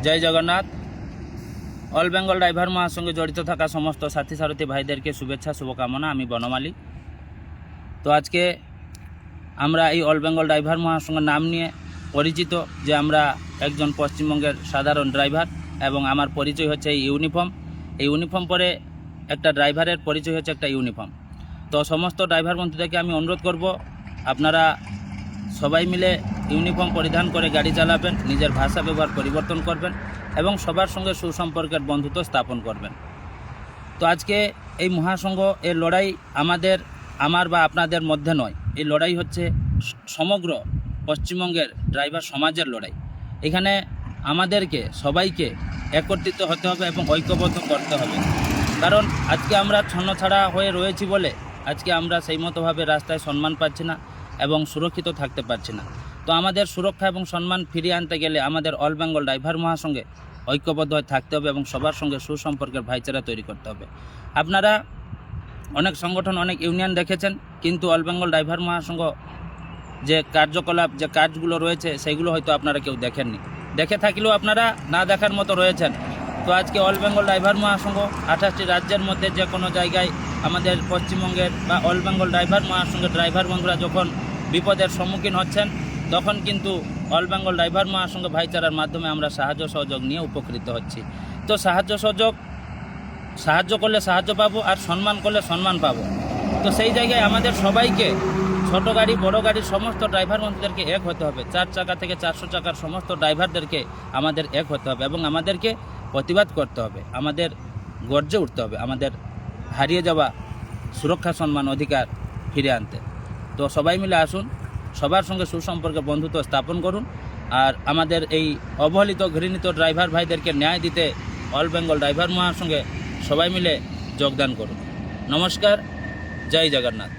জয় Jagannath. All Bengal driver মহাসংঘে জড়িত থাকা সমস্ত সাথী সারথী ভাইদেরকে শুভেচ্ছা শুভকামনা। আমি বনমালী। তো আজকে আমরা এই অল বেঙ্গল ড্রাইভার মহাসংঘের নাম নিয়ে পরিচিত যে আমরা একজন পশ্চিমবঙ্গের সাধারণ ড্রাইভার এবং আমার পরিচয় হচ্ছে এই ইউনিফর্ম। এই ইউনিফর্ম পরে একটা ড্রাইভারের পরিচয় হচ্ছে একটা ইউনিফর্ম। তো সমস্ত ড্রাইভার বন্ধুদেরকে আমি অনুরোধ করব, আপনারা সবাই মিলে ইউনিফর্ম পরিধান করে গাড়ি চালাবেন, নিজের ভাষা ব্যবহার পরিবর্তন করবেন এবং সবার সঙ্গে সুসম্পর্কের বন্ধুত্ব স্থাপন করবেন। তো আজকে এই মহাসংঘ এর লড়াই আমার বা আপনাদের মধ্যে নয়, এই লড়াই হচ্ছে সমগ্র পশ্চিমবঙ্গের ড্রাইভার সমাজের লড়াই। এখানে আমাদেরকে সবাইকে একত্রিত হতে হবে এবং ঐক্যবদ্ধ করতে হবে। কারণ আজকে আমরা ছন্নছাড়া হয়ে রয়েছি বলে আজকে আমরা সেই মতোভাবে রাস্তায় সম্মান পাচ্ছি না এবং সুরক্ষিত থাকতে পারছি না। তো আমাদের সুরক্ষা এবং সম্মান ফিরিয়ে আনতে গেলে আমাদের অল বেঙ্গল ড্রাইভার মহাসংঘে ঐক্যবদ্ধ হয়ে থাকতে হবে এবং সবার সঙ্গে সুসম্পর্কের ভাইচারা তৈরি করতে হবে। আপনারা অনেক সংগঠন, অনেক ইউনিয়ন দেখেছেন, কিন্তু অল বেঙ্গল ড্রাইভার মহাসংঘ যে কার্যকলাপ, যে কাজগুলো রয়েছে সেগুলো হয়তো আপনারা কেউ দেখেননি। দেখে থাকলেও আপনারা না দেখার মতো রয়েছেন। তো আজকে অল বেঙ্গল ড্রাইভার মহাসংঘ 28টি রাজ্যের মধ্যে যে কোনো জায়গায় আমাদের পশ্চিমবঙ্গের বা অল বেঙ্গল ড্রাইভার মহাসংঘের ড্রাইভার বন্ধুরা যখন বিপদের সম্মুখীন হচ্ছেন, তখন কিন্তু অল বেঙ্গল ড্রাইভার মহাসংঘ ভাইচারার মাধ্যমে আমরা সাহায্য সহযোগ নিয়ে উপকৃত হচ্ছি। তো সাহায্য করলে সাহায্য পাবো, আর সম্মান করলে সম্মান পাবো। তো সেই জায়গায় আমাদের সবাইকে, ছোট গাড়ি বড় গাড়ির সমস্ত ড্রাইভার বন্ধুদেরকে এক হতে হবে। 4 চাকা থেকে 400 চাকার সমস্ত ড্রাইভারদেরকে আমাদের এক হতে হবে এবং আমাদেরকে প্রতিবাদ করতে হবে, আমাদের গর্জে উঠতে হবে, আমাদের হারিয়ে যাওয়া সুরক্ষা, সম্মান, অধিকার ফিরে আনতে। তো সবাই মিলে আসুন, সবার সঙ্গে সুসম্পর্কে বন্ধুত্ব স্থাপন করুন, আর আমাদের এই অবহেলিত ঘৃণিত ড্রাইভার ভাইদেরকে ন্যায় দিতে অল বেঙ্গল ড্রাইভার মহাসংঘে সবাই মিলে যোগদান করুন। নমস্কার, জয় জগন্নাথ।